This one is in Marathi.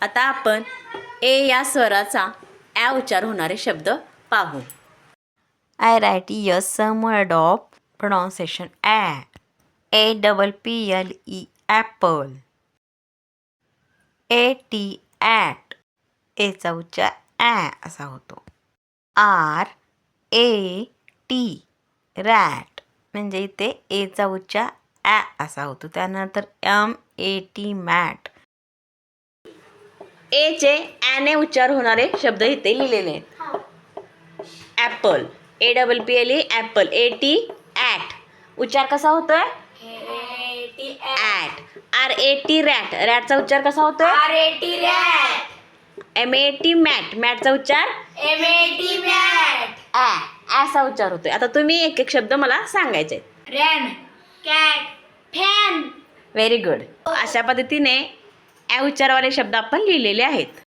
आता आपण ए या स्वराचा ॲ उच्चार होणारे शब्द पाहू. I right yes some word of pronunciation ॲ. APPLE apple. AT at. एचा उच्चार ॲ असा होतो. RAT रॅट म्हणजे इथे एचा उच्चार ॲ असा होतो. त्यानंतर MAT मॅट. एचे ॲने उच्चार होणारे शब्द इथे लिहिलेले आहेत. Apple. APPLE apple. AT at. उच्चार कसा होतोय? ॲट. RAT rat. रॅटचा उच्चार कसा होतोय? RAT rat. MAT mat. मॅटचा उच्चार MAT मॅट. असा उच्चार होतोय. आता तुम्ही एक एक शब्द मला सांगायचे. Ran, cat, fan. Very good. अशा पद्धतीने ॲ उच्चारवाले शब्द आपण लिहिलेले आहेत.